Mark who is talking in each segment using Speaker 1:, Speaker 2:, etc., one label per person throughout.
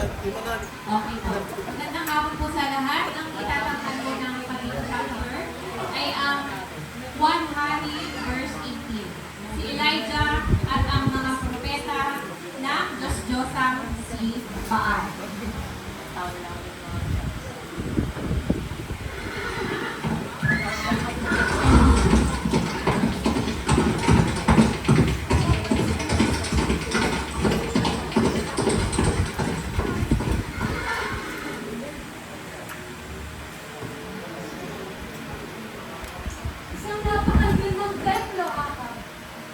Speaker 1: Okay po. Magandang hapon po sa lahat. Ang itatanghal po ng Panginoon chapter ay ang 1 Hari verse 18. Si Elijah at ang mga propeta ng Diyos-Diyosang si Baal.
Speaker 2: Isang napakagandang templo, Aka.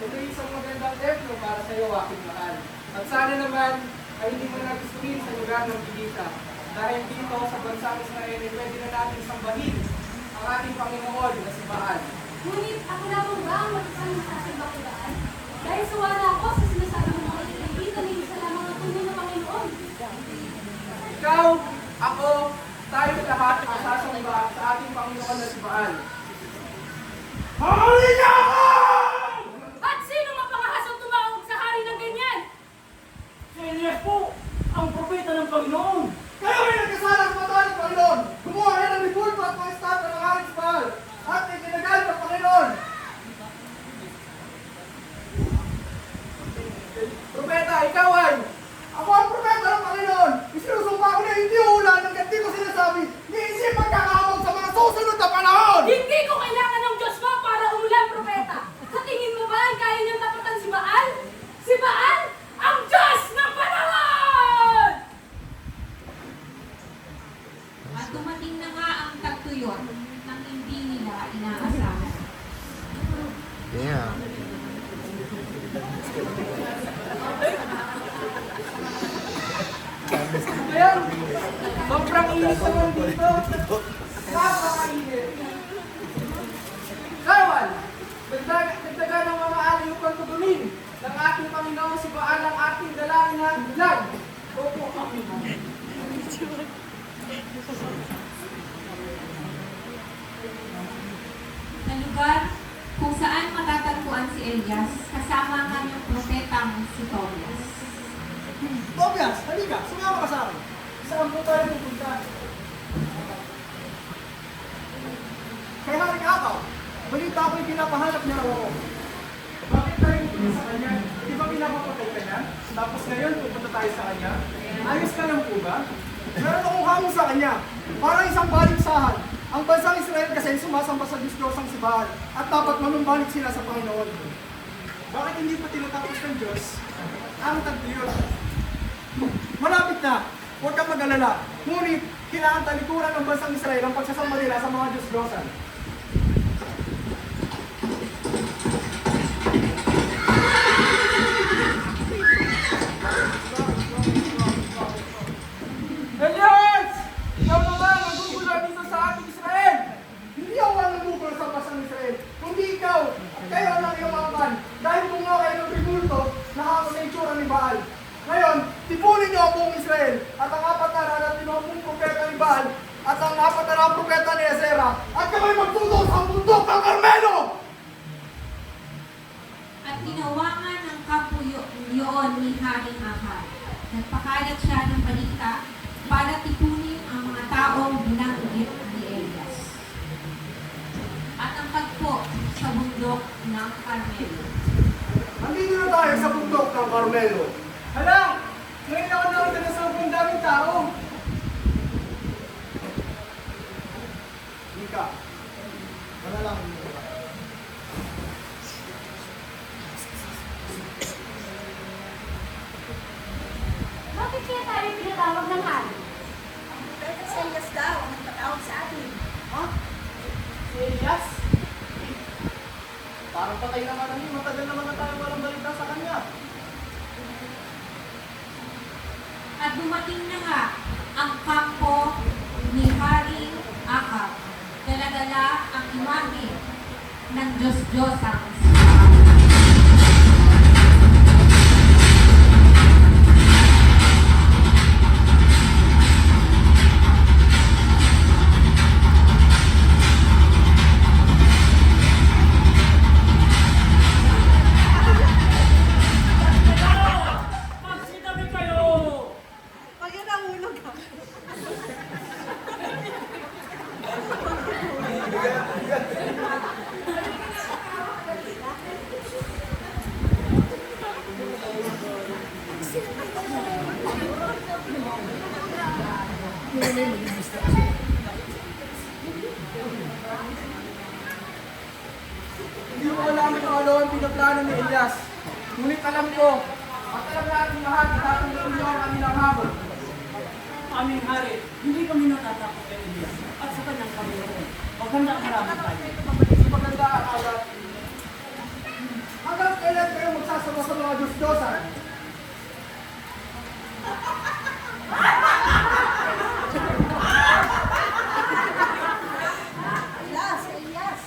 Speaker 3: Ito isang magandang templo para sa iyo, aking mahal. At sana naman ay hindi mo nagustuhin sa lugar ng Gilita. Dahil dito sa bansang Israel ay pwede na natin sambahin ang ating Panginoon na si Baal.
Speaker 2: Ngunit ako lamang ba ang mag-isang masasabakulaan? Dahil suwala ako sa sinasabi ng mga Israelita na isa lamang ang tunay na Panginoon.
Speaker 3: Ikaw, ako, tayo lahat ang sasamba sa ating Panginoon na si Baal.
Speaker 2: At sino mapangahasang tumawag sa hari ng ganyan?
Speaker 4: Si Elias po, ang propeta ng Panginoon.
Speaker 5: Kayo ay nagkasala sa mata ng Panginoon. Gumawa kayo ng ribulto at mga estapa ng haring sa Baal. At itinagalit ng Panginoon.
Speaker 3: Propeta, ikaw ay
Speaker 5: Ako ang propeta ng Panginoon. Isinusumpa ko na hindi uulan hanggang di ko sinasabi. Niisip pagkakahawag sa mga susunod na panahon.
Speaker 2: Hindi ko kailangan ng Diyos mo para umulan, propeta. Sa tingin mo ba ang kaya niyang tapatan si Baal? Si Baal, ang Diyos ng panahon!
Speaker 1: At dumating na nga ang tagtuyot ng hindi nila inaasahan.
Speaker 6: Yeah.
Speaker 3: Ayan, sobrang init naman dito. Napakainit. Kawan, nagdagan ng mga alay upang tugunin ng ating Panginoon si Baal ang ating dalangin na lag. Opo, amin.
Speaker 1: Sa lugar kung saan matatagpuan si Elias, kasama ang kanyang propetang si Tobias.
Speaker 5: Tobias, halika. Sumama ka sa akin. Saan po tayo pupunta? Kay Haring Akaw, balita ako'y pinapahanap niya raw ako.
Speaker 3: Bakit tayo pupunta sa kanya? Di ba pinapapatay ka na? Tapos ngayon pupunta tayo sa kanya? Ayos ka lang po ba?
Speaker 5: Meron akong hamon sa kanya. Parang isang baliksahan. Ang bansang Israel kasi ay sumasamba sa Diyos-Diyosang si Baal at dapat manumbalik sila sa Panginoon.
Speaker 3: Bakit hindi pa tinatapos ng Diyos ang tagtuyot?
Speaker 5: Malapit na. Huwag kang mag-alala. Ngunit, kailangan talikuran ng bansang Israel ang pagsasamba nila sa mga Diyos-Diyosan.
Speaker 3: Elias! Ikaw naman, magugulo dito sa ating Israel!
Speaker 5: Hindi ako ang nagugol sa bansang Israel, kundi ikaw at kayo ang iyong mga kan. Dahil gumawa kayo ng tribulto na hamon na itsura ni Baal. Ngayon, tipunin niyo ang buong Israel at ang apat na tinumpong propeta ni Baal at ang apat na propeta ni Ezra at kamay magtutok sa bundok ng Carmelo!
Speaker 1: At ginawangan ng kampo yun ni Haring Ahab. Nagpakalat siya ng balita para tipunin ang mga taong binanggit ni Elias. At ang tagpo sa bundok ng Carmelo.
Speaker 5: Nandito na tayo sa bundok ng Carmelo.
Speaker 3: Hala! Ngayon ako naman na sa sobrang daming tao!
Speaker 5: Mika, manalangin mo.
Speaker 2: Bakit kaya tayo pinatawag ng hari?
Speaker 7: Propeta sa Elias daw ang nagpatawag sa atin.
Speaker 3: Ha? Si Elias? Parang patay naman kami. Matagal naman na tayo walang balita sa kanya.
Speaker 1: At dumating na nga ang kampo ni Haring Ahab. Daladala ang imahe ng Diyos-Diyosang si Baal.
Speaker 4: Magsitabi kayo!
Speaker 7: Pag yan ang
Speaker 3: Hindi ko alam kung ano ang pinaplano ni Elias. Ngunit alam ko, at alam natin lahat na tatanggapin niyo ang kanilang habol.
Speaker 4: Aming hari, hindi kami natatakot kay Elias at sa kanyang Panginoon. Maganda ang harapin tayo.
Speaker 3: Mas maganda ang awat.
Speaker 5: Hanggang kailan kayo magsasama sa mga Diyos-Diyosan?
Speaker 7: Elias, Elias.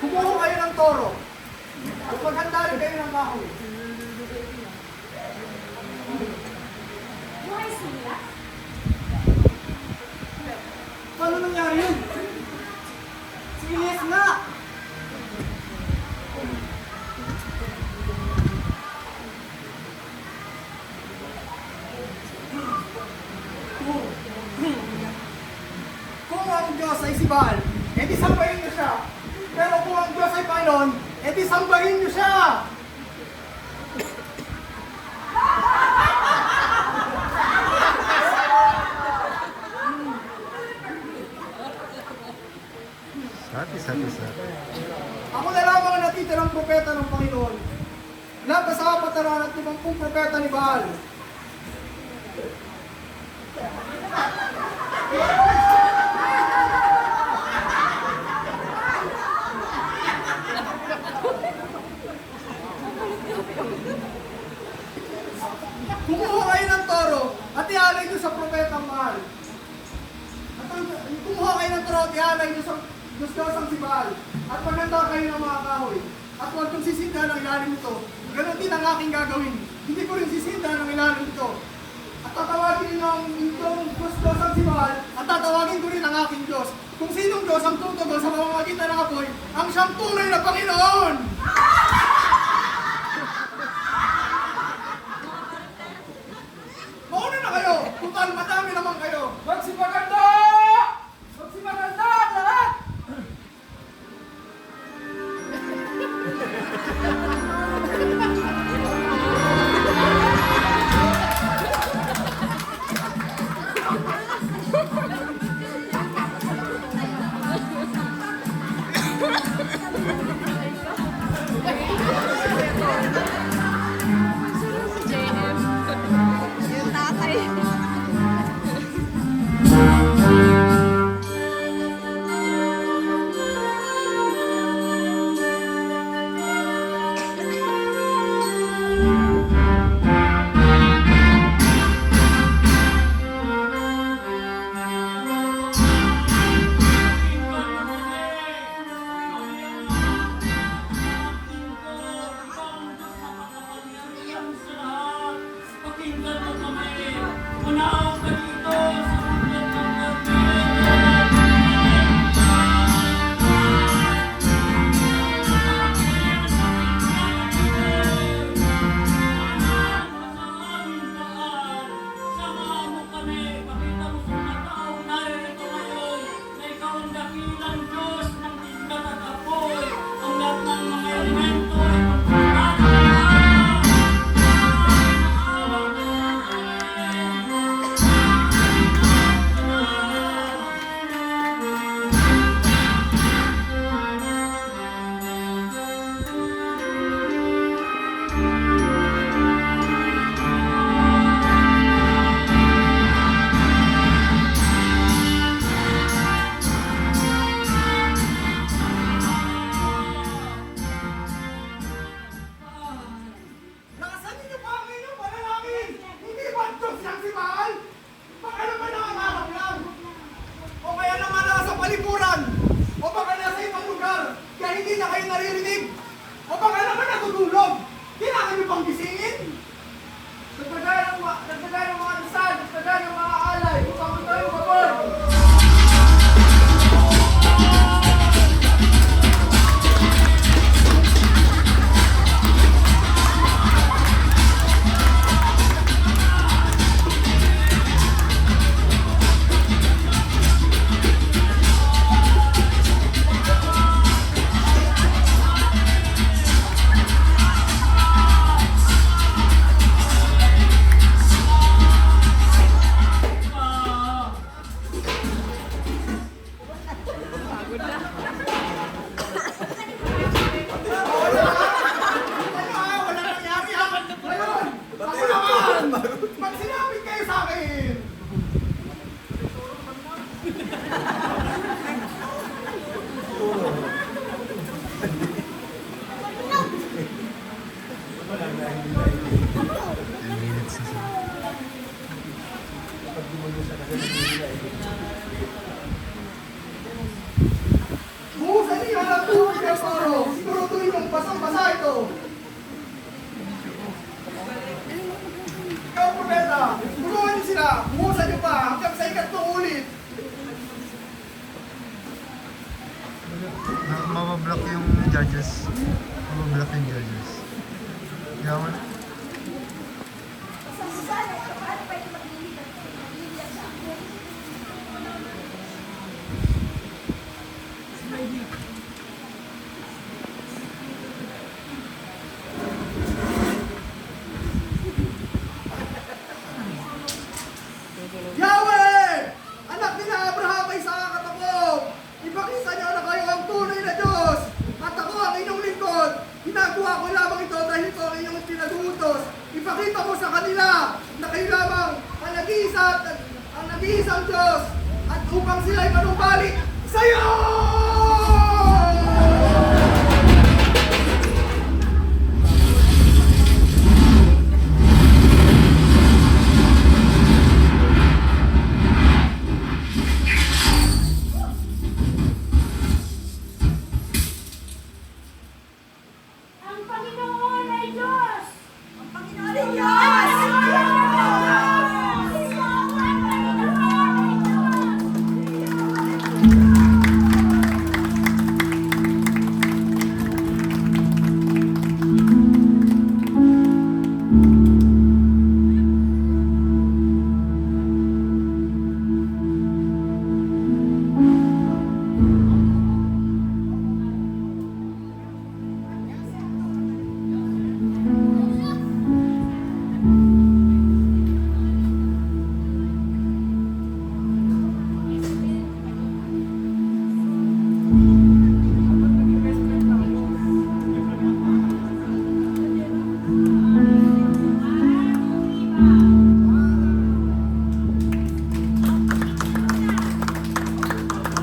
Speaker 5: Kumuha kayo ng toro at maghanda rin kayo ng kahoy.
Speaker 2: Buhay sila?
Speaker 5: Paano nangyari yun? Si Elias nga! Kung ang Diyos ay si Baal, edi sambahin niyo siya. Pero kung ang Diyos ay Panginoon, edi sambahin niyo siya!
Speaker 6: Sabi.
Speaker 5: Ako na lamang ang natitirang propeta ng Panginoon. Labas sa 450 propeta ni Baal. Kumuha kayo ng toro at ialay nyo sa propetang Baal. At kumuha kayo ng toro at ialay nyo sa Diyos-Diyosang si Baal. At maghanda kayo ng mga kahoy. At huwag kong sisinda ng ilalim ito. Ganon din ang aking gagawin. Hindi ko rin sisinda ng ilalim ito. At tatawagin niyo ang inyong Diyos-Diyosang si Baal. At tatawagin ko rin ang aking Diyos. Kung sinong Diyos ang tutugon sa pamamagitan ng apoy, ang siyang tunay na Panginoon! Mauna na kayo! Total, madami naman kayo!
Speaker 3: Magsipaganda! Magsipaganda ang lahat!
Speaker 5: Buhusan nyo pa hanggang sa ikatlong ulit.
Speaker 6: Mabablock yung judges. Mabablock yung judges. Yaman.
Speaker 7: Sana, paano pa yung magliligat sa akin?
Speaker 5: Yahweh! Anak ni Abraham ay sa katakot. Ipakita niyo na kayo ang tunay na Diyos. At ako ang inyong lingkod. Ginagawa ko lamang ito dahil ito ang inyong pinagutos. Ipakita mo sa kanila na kayo lamang ang nag-iisang Diyos. At upang sila ay manumbalik sa iyo!
Speaker 2: Ang Panginoon ay Diyos!
Speaker 7: Ang Panginoon ay Diyos!
Speaker 2: Wow!